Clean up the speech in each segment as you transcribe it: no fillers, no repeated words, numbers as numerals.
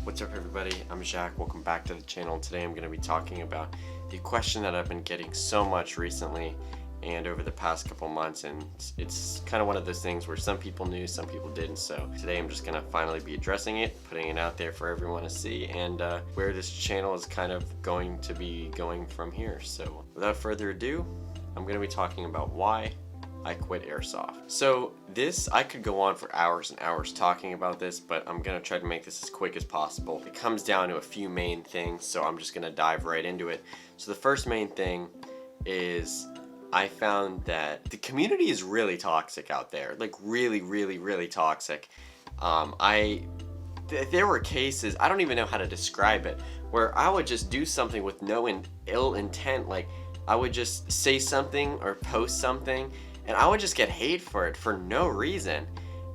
What's up everybody, I'm Jack, welcome back to the channel. Today I'm going to be talking about the question that I've been getting so much recently and over the past couple months, and it's kind of one of those things where some people knew, some people didn't. So today I'm just going to finally be addressing it, putting it out there for everyone to see, and where this channel is kind of going to be going from here. So without further ado, I'm going to be talking about why I quit airsoft. So this, I could go on for hours and hours talking about this, but I'm gonna try to make this as quick as possible. It comes down to a few main things, so I'm just gonna dive right into it. So the first main thing is I found that the community is really toxic out there, like really toxic. There were cases, I don't even know how to describe it, where I would just do something with no ill intent. Like I would just say something or post something and I would just get hate for it for no reason.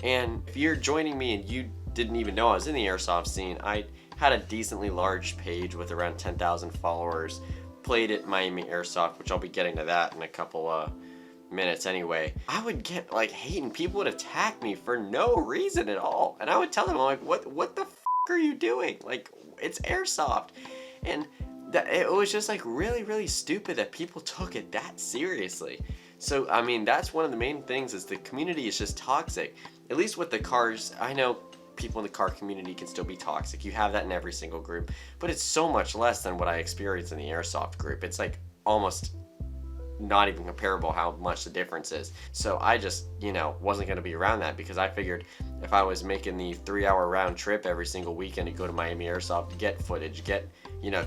And if you're joining me and you didn't even know I was in the airsoft scene, I had a decently large page with around 10,000 followers, played at Miami Airsoft, which I'll be getting to that in a couple minutes anyway. I would get like hate and people would attack me for no reason at all. And I would tell them, I'm like, what the f are you doing? Like, it's airsoft. And it was just like really stupid that people took it that seriously. So I mean, that's one of the main things, is the community is just toxic. At least with the cars, I know people in the car community can still be toxic. You have that in every single group, but it's so much less than what I experienced in the airsoft group. It's like almost not even comparable how much the difference is. So I just, wasn't going to be around that, because I figured if I was making the 3-hour round trip every single weekend to go to Miami Airsoft, get footage, get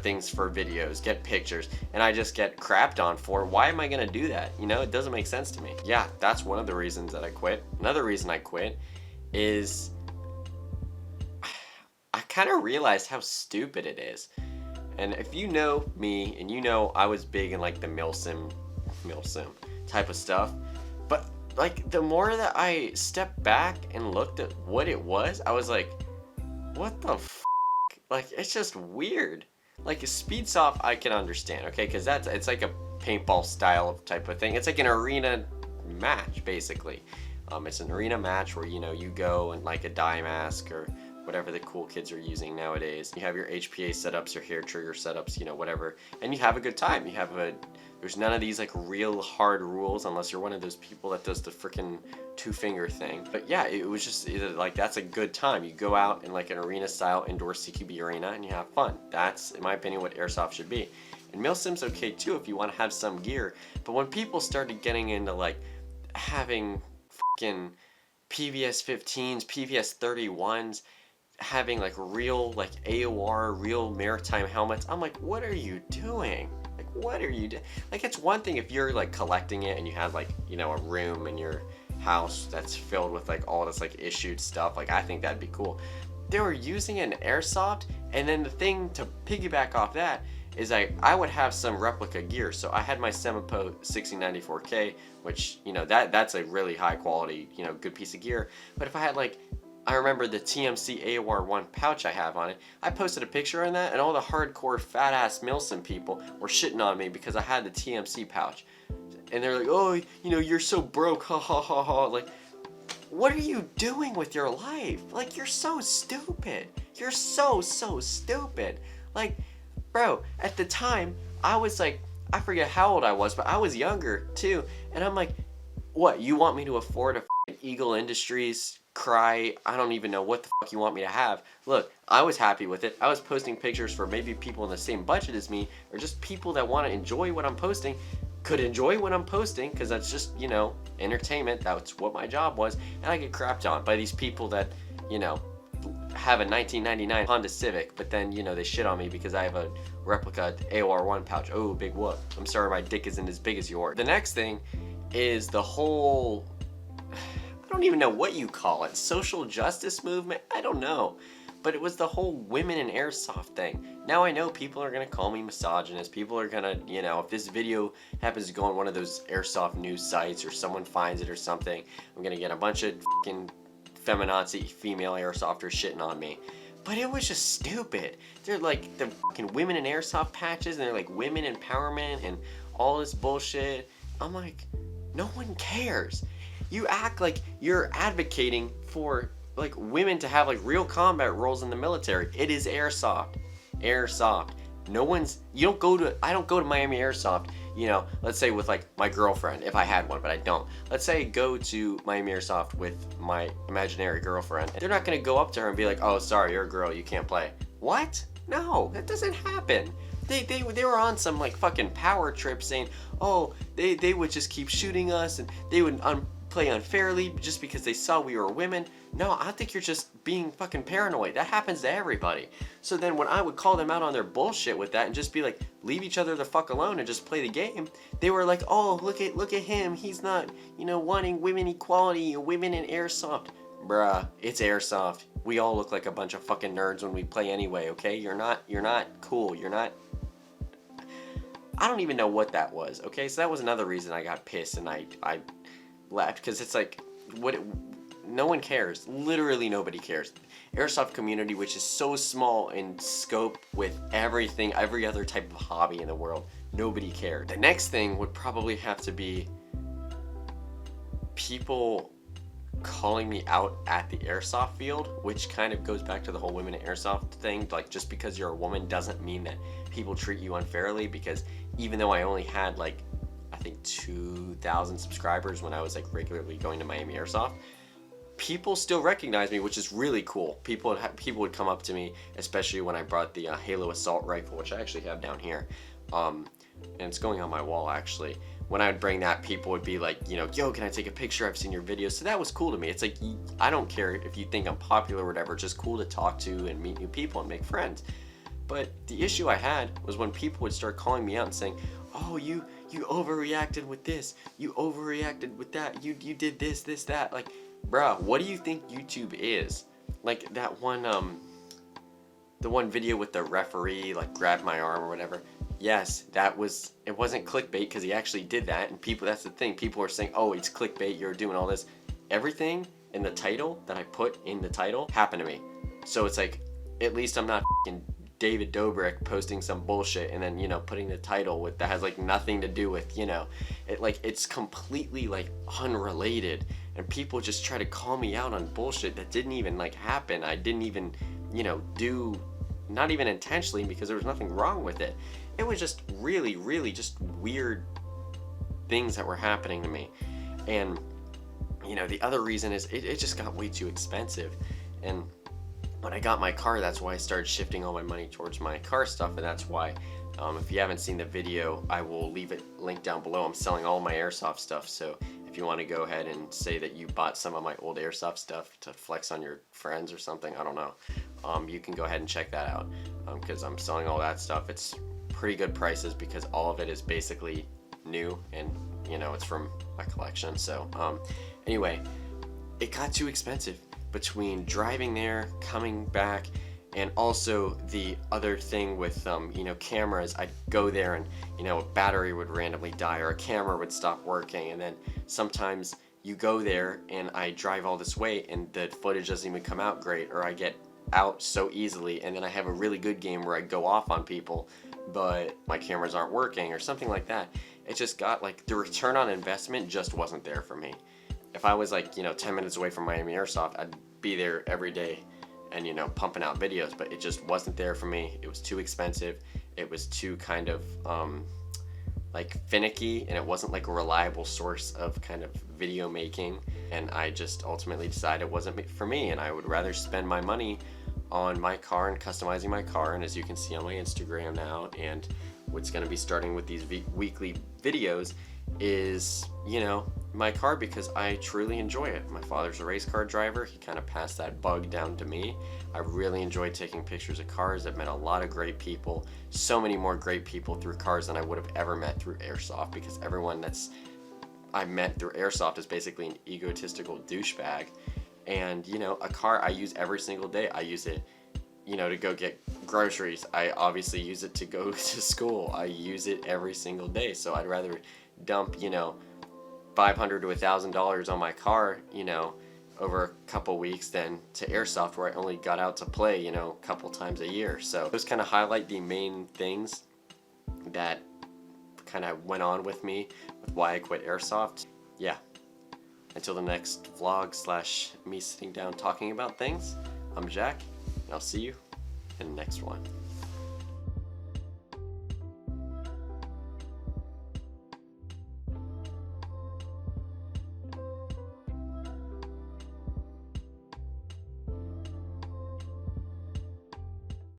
things for videos, get pictures, and I just get crapped on for, why am I going to do that? It doesn't make sense to me. Yeah, that's one of the reasons that I quit. Another reason I quit is I kind of realized how stupid it is. And if you know me, and I was big in like the milsim type of stuff, but like the more that I stepped back and looked at what it was, I was like, what the f? Like, it's just weird. Like a speed soft I can understand, okay, because it's like a paintball style type of thing. It's like an arena match basically. It's an arena match where you go and like a dye mask or whatever the cool kids are using nowadays. You have your HPA setups, your hair trigger setups, whatever, and you have a good time. There's none of these like real hard rules unless you're one of those people that does the freaking 2-finger thing. But yeah, it was just like, that's a good time. You go out in like an arena style indoor CQB arena and you have fun. That's, in my opinion, what airsoft should be. And milsim's okay too if you want to have some gear. But when people started getting into like having freaking PVS 15s, PVS 31s, having like real like AOR, real maritime helmets, I'm like, what are you doing? Like, what are you doing? Like, it's one thing if you're like collecting it and you have like, a room in your house that's filled with like all this like issued stuff. Like, I think that'd be cool. They were using an airsoft, and then the thing to piggyback off that is I would have some replica gear. So I had my Semipo 6094K, which, that's a really high quality, good piece of gear. But if I had like, I remember the TMC AOR1 pouch I have on it. I posted a picture on that, and all the hardcore fat-ass milsim people were shitting on me because I had the TMC pouch. And they're like, oh, you're so broke, ha ha ha ha. Like, what are you doing with your life? Like, you're so stupid. You're so stupid. Like, bro, at the time, I was like, I forget how old I was, but I was younger too. And I'm like, what, you want me to afford a Eagle Industries Cry? I don't even know what the fuck you want me to have. Look, I was happy with it. I was posting pictures for maybe people in the same budget as me, or just people that want to enjoy what I'm posting, could enjoy what I'm posting, because that's just, entertainment. That's what my job was. And I get crapped on by these people that, have a 1999 Honda Civic, but then, they shit on me because I have a replica AOR1 pouch. Oh, big whoop. I'm sorry my dick isn't as big as yours. The next thing is the whole, I don't even know what you call it, social justice movement? I don't know. But it was the whole women in airsoft thing. Now I know people are going to call me misogynist. People are going to, if this video happens to go on one of those airsoft news sites or someone finds it or something, I'm going to get a bunch of fucking feminazi female airsofters shitting on me. But it was just stupid. They're like the fucking women in airsoft patches, and they're like women empowerment and all this bullshit. I'm like, no one cares. You act like you're advocating for like women to have like real combat roles in the military. It is airsoft. Airsoft. No one's, you don't go to, I don't go to Miami Airsoft, you know, let's say with like my girlfriend, if I had one, but I don't. Let's say I go to Miami Airsoft with my imaginary girlfriend. They're not going to go up to her and be like, oh, sorry, you're a girl, you can't play. What? No, that doesn't happen. They were on some like fucking power trip saying, oh, they would just keep shooting us and they would play unfairly just because they saw we were women. No, I think you're just being fucking paranoid. That happens to everybody. So then when I would call them out on their bullshit with that and just be like, leave each other the fuck alone and just play the game, they were like, oh, look at him. He's not, you know, wanting women equality, women in airsoft. Bruh, it's airsoft. We all look like a bunch of fucking nerds when we play anyway, okay? You're not cool. You're not. I don't even know what that was, okay? So that was another reason I got pissed and I left, because it's like, no one cares. Literally nobody cares. Airsoft community, which is so small in scope with everything, every other type of hobby in the world, nobody cared. The next thing would probably have to be people calling me out at the airsoft field, which kind of goes back to the whole women in airsoft thing. Like, just because you're a woman doesn't mean that people treat you unfairly, because even though I only had like, I think 2,000 subscribers when I was like regularly going to Miami Airsoft, people still recognize me, which is really cool. People would come up to me, especially when I brought the Halo assault rifle, which I actually have down here, and it's going on my wall actually. When I would bring that, people would be like, you know, yo, can I take a picture? I've seen your videos. So that was cool to me. It's like, I don't care if you think I'm popular or whatever. It's just cool to talk to and meet new people and make friends. But the issue I had was when people would start calling me out and saying, oh, you overreacted with this. You overreacted with that. You did this, that. Like, bruh, what do you think YouTube is? Like that one, the one video with the referee, like, grabbed my arm or whatever. Yes, it wasn't clickbait, because he actually did that, and people, that's the thing, people are saying, oh, it's clickbait, you're doing all this. Everything in the title that I put in the title happened to me. So it's like, at least I'm not f***ing David Dobrik posting some bullshit and then, you know, putting the title with that has like nothing to do with, you know, it's completely like unrelated, and people just try to call me out on bullshit that didn't even like happen. I didn't even, you know, do, not even intentionally, because there was nothing wrong with it. It was just really, really just weird things that were happening to me. And, you know, the other reason is it just got way too expensive. And when I got my car, that's why I started shifting all my money towards my car stuff. And that's why, if you haven't seen the video, I will leave it linked down below. I'm selling all my airsoft stuff. So if you want to go ahead and say that you bought some of my old airsoft stuff to flex on your friends or something, I don't know, you can go ahead and check that out, because I'm selling all that stuff. It's pretty good prices, because all of it is basically new, and you know, it's from my collection. So anyway, it got too expensive between driving there, coming back, and also the other thing with you know, cameras. I'd go there and, you know, a battery would randomly die or a camera would stop working, and then sometimes you go there and I drive all this way and the footage doesn't even come out great, or I get out so easily, and then I have a really good game where I go off on people but my cameras aren't working or something like that. It just got like, the return on investment just wasn't there for me. If I was like, you know, 10 minutes away from Miami Airsoft, I'd be there every day and, you know, pumping out videos, but it just wasn't there for me. It was too expensive. It was too kind of like finicky, and it wasn't like a reliable source of kind of video making, and I just ultimately decided it wasn't for me, and I would rather spend my money on my car and customizing my car. And as you can see on my Instagram now, and what's going to be starting with these weekly videos, is, you know, my car, because I truly enjoy it. My father's a race car driver. He kind of passed that bug down to me. I really enjoy taking pictures of cars. I've met a lot of great people, so many more great people through cars than I would have ever met through airsoft, because everyone I met through airsoft is basically an egotistical douchebag. And, you know, a car I use every single day. I use it, you know, to go get groceries. I obviously use it to go to school. I use it every single day. So I'd rather dump, you know, $500 to $1,000 on my car, you know, over a couple weeks than to airsoft, where I only got out to play, you know, a couple times a year. So those kind of highlight the main things that kind of went on with me with why I quit airsoft. Yeah. until the next vlog slash me sitting down talking about things, I'm Jack, and I'll see you in the next one.